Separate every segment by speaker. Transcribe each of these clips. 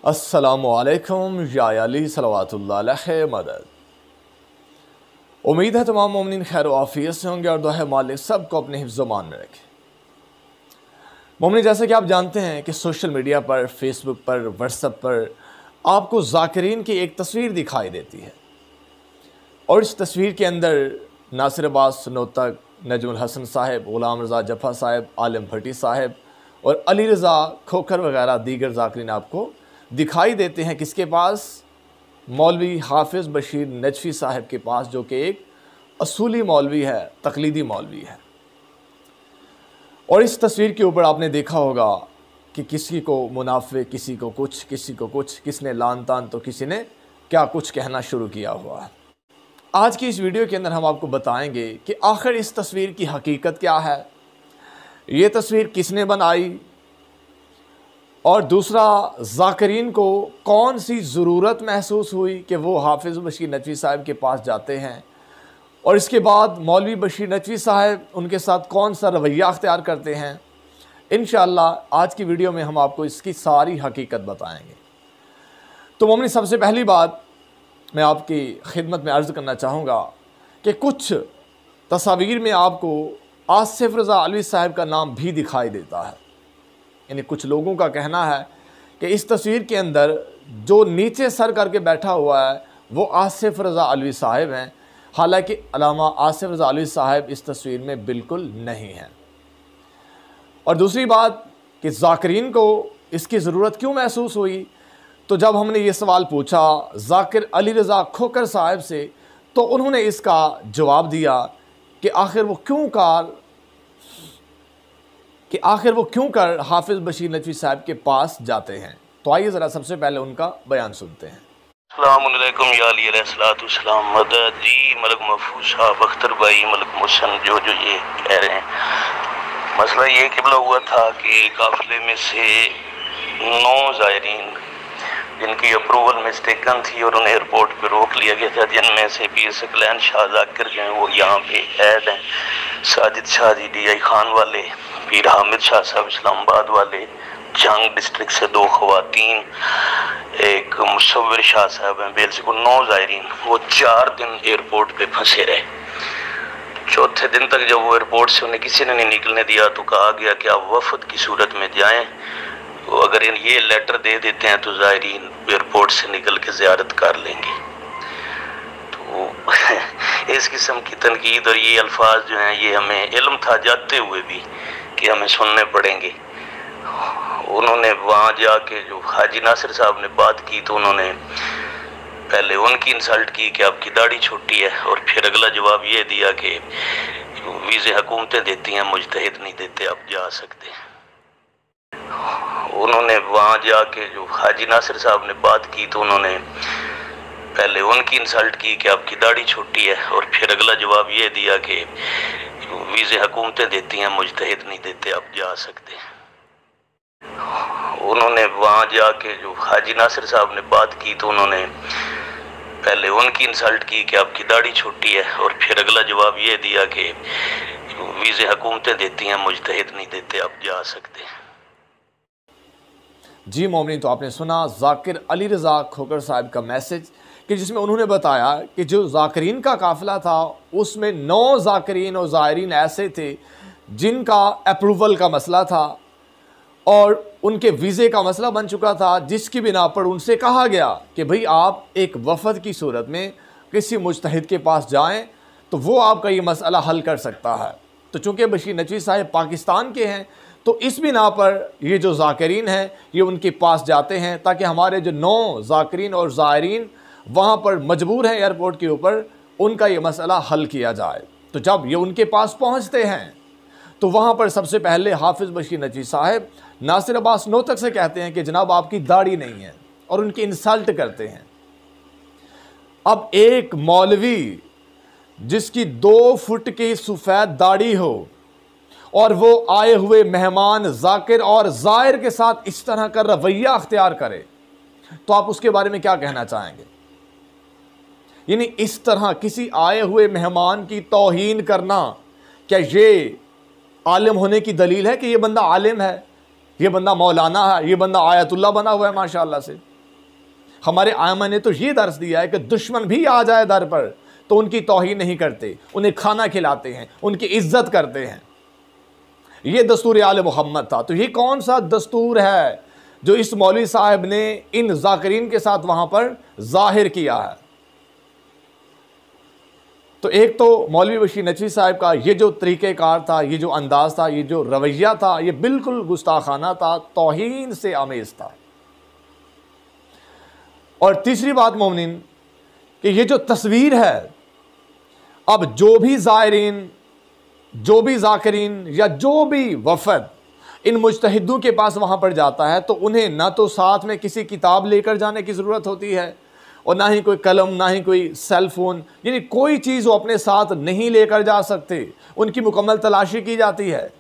Speaker 1: अस्सलामुअलैकुम या अली सलवातुल्लाह अलैहि मदद। उम्मीद है तमाम मोमिनीन खैर आफियत से होंगे और दुआ है मालिक सबको अपने हिफ्ज़-ओ-मान में रखे। मोमिनीन, जैसे कि आप जानते हैं कि सोशल मीडिया पर, फेसबुक पर, व्हाट्सएप पर आपको ज़ाकिरीन की एक तस्वीर दिखाई देती है और इस तस्वीर के अंदर नासिर अब्बास नोतक, नजमुल हसन साहब, गुलाम रज़ा जफ़ा साहब, आलिम भट्टी साहब और अली रज़ा खोखर वगैरह दीगर ज़ाकिरीन आपको दिखाई देते हैं। किसके पास? मौलवी हाफिज़ बशीर नजफ़ी साहब के पास, जो कि एक असूली मौलवी है, तकलीदी मौलवी है। और इस तस्वीर के ऊपर आपने देखा होगा कि किसी को मुनाफे, किसी को कुछ, किसी को कुछ, किसने लान तान तो किसी ने क्या कुछ कहना शुरू किया हुआ है। आज की इस वीडियो के अंदर हम आपको बताएंगे कि आखिर इस तस्वीर की हकीकत क्या है, ये तस्वीर किसने बनाई, और दूसरा ज़ाकिरीन को कौन सी ज़रूरत महसूस हुई कि वो हाफिज़ बशीर नजफ़ी साहब के पास जाते हैं, और इसके बाद मौलवी बशीर नजफ़ी साहब उनके साथ कौन सा रवैया अख्तियार करते हैं। इंशाअल्लाह आज की वीडियो में हम आपको इसकी सारी हकीकत बताएंगे। तो मोमिन, सबसे पहली बात मैं आपकी खिदमत में अर्ज़ करना चाहूँगा कि कुछ तस्वीर में आपको आसिफ रज़ा अलवी साहब का नाम भी दिखाई देता है। यानी कुछ लोगों का कहना है कि इस तस्वीर के अंदर जो नीचे सर करके बैठा हुआ है वो आसिफ रज़ा अलवी साहब हैं, हालांकि अल्लामा आसिफ रज़ा अलवी साहब इस तस्वीर में बिल्कुल नहीं हैं। और दूसरी बात कि ज़ाकिरीन को इसकी ज़रूरत क्यों महसूस हुई, तो जब हमने ये सवाल पूछा ज़ाकिर अली रज़ा खोखर साहब से, तो उन्होंने इसका जवाब दिया कि आखिर वो क्यों कर हाफिज़ बशीर नजफ़ी साहब के पास जाते हैं। तो आइए ज़रा सबसे पहले उनका बयान सुनते हैं।
Speaker 2: अस्सलामुअलैकुम या अली अलैहिस्सलाम मदद जी। मलक महफूज साहब, अख्तर भाई, मलक मुहसन जो ये कह रहे हैं, मसला ये किबला हुआ था कि काफिले में से 9 ज़ायरीन जिनकी अप्रूवल मिस्टेकन थी और उन्हें एयरपोर्ट पे रोक लिया गया था, जिनमें से पीर सकलैन शाह ज़ाकिर जो हैं वो यहाँ पे ऐड हैं, साजिद शाह जी DI खान वाले, पीर हामिद शाह साहब इस्लामाबाद वाले, जंग डिस्ट्रिक्ट से 2 ख़वातीन, एक मुसव्विर शाह साहब हैं बेल से, 9 ज़ायरीन वो 4 दिन एयरपोर्ट पे फंसे रहे। चौथे दिन तक जब वो एयरपोर्ट से उन्हें किसी ने नहीं निकलने दिया तो कहा गया कि आप वफद की सूरत में जाएं, तो अगर ये लेटर दे देते हैं तो ज़ायरीन एयरपोर्ट से निकल के ज़ियारत कर लेंगे। तो इस किस्म की तनकीद और ये अल्फाज जो हैं ये हमें इल्म था जाते हुए भी कि हमें सुनने पड़ेंगे। उन्होंने वहाँ जाके जो हाजी नासिर साहब ने बात की तो उन्होंने पहले उनकी इंसल्ट की कि आपकी दाढ़ी छोटी है, और फिर अगला जवाब ये दिया कि वीज़े हुकूमतें देती हैं, मुजतहिद नहीं देते, आप जा सकते हैं। उन्होंने वहाँ जाके जो हाजी नासिर साहब ने बात की तो उन्होंने पहले उनकी इंसल्ट की कि आपकी दाढ़ी छोटी है, और फिर अगला जवाब ये दिया कि वीज़े हुकूमतें देती हैं, मुजतहिद नहीं देते, आप जा सकते हैं। उन्होंने वहाँ जाके जो हाजी नासिर साहब ने बात की तो उन्होंने पहले उनकी इंसल्ट की कि आपकी दाढ़ी छोटी है, और फिर अगला जवाब ये दिया कि वीज़े हुकूमतें देती हैं, मुजतहिद नहीं देते, आप जा सकते हैं।
Speaker 1: जी मोमिन, तो आपने सुना ज़ाकिर अली रज़ा खोखर साहब का मैसेज कि जिसमें उन्होंने बताया कि जो ज़ाकिरीन का काफ़िला था उसमें 9 ज़ाकिरीन और ज़ायरीन ऐसे थे जिनका अप्रूवल का मसला था और उनके वीज़े का मसला बन चुका था, जिसकी बिना पर उनसे कहा गया कि भाई आप एक वफ़द की सूरत में किसी मुजतहिद के पास जाएं तो वो आपका ये मसला हल कर सकता है। तो चूँकि बशीर नजफ़ी साहब पाकिस्तान के हैं तो इस बिना पर ये जो ज़ाकिरीन हैं ये उनके पास जाते हैं ताकि हमारे जो 9 ज़ाकिरीन और ज़ायरीन वहाँ पर मजबूर हैं एयरपोर्ट के ऊपर, उनका ये मसला हल किया जाए। तो जब ये उनके पास पहुँचते हैं तो वहाँ पर सबसे पहले हाफिज़ बशीर नजफ़ी साहब नासिर अब्बास नोतक से कहते हैं कि जनाब आपकी दाढ़ी नहीं है, और उनकी इंसल्ट करते हैं। अब एक मौलवी जिसकी 2 फुट की सफ़ेद दाढ़ी हो और वो आए हुए मेहमान ज़ाकिर और ज़ायर के साथ इस तरह का रवैया अख्तियार करे, तो आप उसके बारे में क्या कहना चाहेंगे? यानी इस तरह किसी आए हुए मेहमान की तौहीन करना, क्या ये आलिम होने की दलील है कि ये बंदा आलिम है, ये बंदा मौलाना है, ये बंदा आयतुल्लाह बना हुआ है माशाअल्लाह से? हमारे आइमा ने तो ये दर्स दिया है कि दुश्मन भी आ जाए दर पर तो उनकी तौहीन नहीं करते, उन्हें खाना खिलाते हैं, उनकी इज्जत करते हैं। ये दस्तूर आले मोहम्मद था। तो ये कौन सा दस्तूर है जो इस मौलवी साहब ने इन जाकिरीन के साथ वहां पर जाहिर किया है? तो एक तो मौलवी बशीर नकवी साहब का ये जो तरीक़ेकार था, ये जो अंदाज था, ये जो रवैया था, ये बिल्कुल गुस्ताखाना था, तौहीन से आमेज था। और तीसरी बात मोमिनीन कि ये जो तस्वीर है, अब जो भी ज़ायरीन, जो भी ज़ाकिरीन या जो भी वफ़द इन मुज्तहिदों के पास वहाँ पर जाता है तो उन्हें ना तो साथ में किसी किताब लेकर जाने की ज़रूरत होती है और ना ही कोई कलम, ना ही कोई सेल फ़ोन, यानी कोई चीज़ वो अपने साथ नहीं लेकर जा सकते। उनकी मुकम्मल तलाशी की जाती है।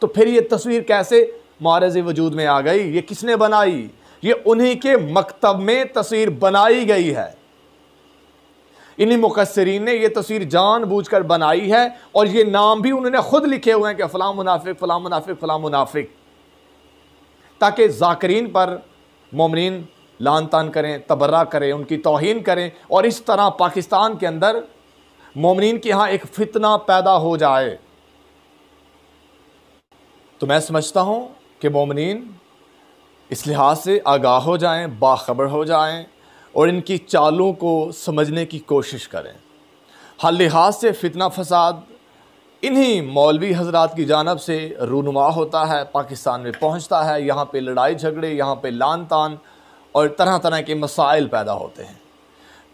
Speaker 1: तो फिर ये तस्वीर कैसे मारज़ वजूद में आ गई? ये किसने बनाई? ये उन्हीं के मकतब में तस्वीर बनाई गई है। इन्हीं मुकस्सिरीन ने ये तस्वीर जानबूझकर बनाई है और ये नाम भी उन्होंने खुद लिखे हुए हैं कि फ़लाँ मुनाफिक, फ़लाँ मुनाफिक, फ़लाँ मुनाफिक, ताकि ज़ाकिरीन पर मोमिनीन लान तान करें, तबर्रा करें, उनकी तौहीन करें और इस तरह पाकिस्तान के अंदर मोमिनीन के यहाँ एक फितना पैदा हो जाए। तो मैं समझता हूँ कि मोमिनीन इस लिहाज से आगाह हो जाएं, बाखबर हो जाएं और इनकी चालों को समझने की कोशिश करें। हर लिहाज से फितना फसाद इन्हीं मौलवी हजरात की जानब से रूनुमा होता है, पाकिस्तान में पहुँचता है। यहाँ पे लड़ाई झगड़े, यहाँ पे लान तान और तरह तरह के मसाइल पैदा होते हैं।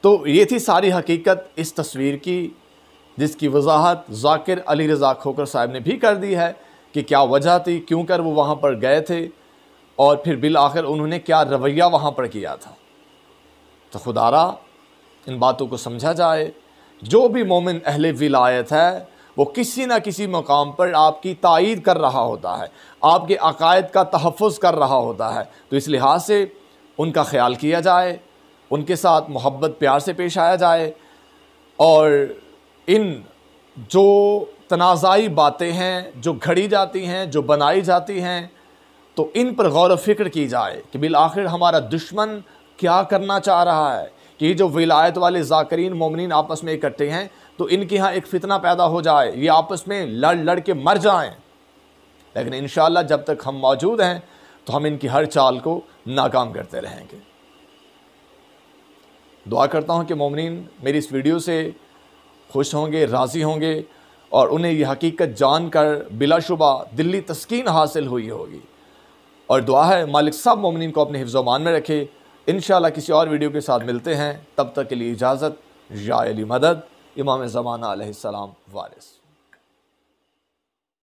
Speaker 1: तो ये थी सारी हकीकत इस तस्वीर की, जिसकी वजाहत ज़ाकिर अली रज़ा खोखर साहब ने भी कर दी है कि क्या वजह थी, क्यों कर वो वहाँ पर गए थे और फिर बिल आखिर उन्होंने क्या रवैया वहाँ पर किया था। तो खुदारा इन बातों को समझा जाए। जो भी मोमिन अहले विलायत है वो किसी न किसी मकाम पर आपकी तायीद कर रहा होता है, आपके अकायद का तहफ़्फ़ुज़ कर रहा होता है। तो इस लिहाज से उनका ख्याल किया जाए, उनके साथ मोहब्बत प्यार से पेश आया जाए और इन जो तनाज़ाई बातें हैं, जो घड़ी जाती हैं, जो बनाई जाती हैं, तो इन पर गौर व फिक्र की जाए कि बिल आखिर हमारा दुश्मन क्या करना चाह रहा है। कि जो विलायत वाले ज़ाकिरीन मोमिनीन आपस में इकट्ठे हैं तो इनके यहाँ एक फ़ितना पैदा हो जाए, ये आपस में लड़ लड़ के मर जाएं। लेकिन इंशाअल्लाह जब तक हम मौजूद हैं तो हम इनकी हर चाल को नाकाम करते रहेंगे। दुआ करता हूँ कि मोमिनीन मेरी इस वीडियो से खुश होंगे, राज़ी होंगे और उन्हें यह हकीकत जानकर बिलाशुबा दिली तस्कीन हासिल हुई होगी। और दुआ है मालिक सब मोमिनीन को अपने हिफ्ज़-ओ-मान में रखे। इंशाअल्लाह किसी और वीडियो के साथ मिलते हैं, तब तक के लिए इजाज़त। या अली मदद। इमाम ज़माना अलैहिस्सलाम वारिस।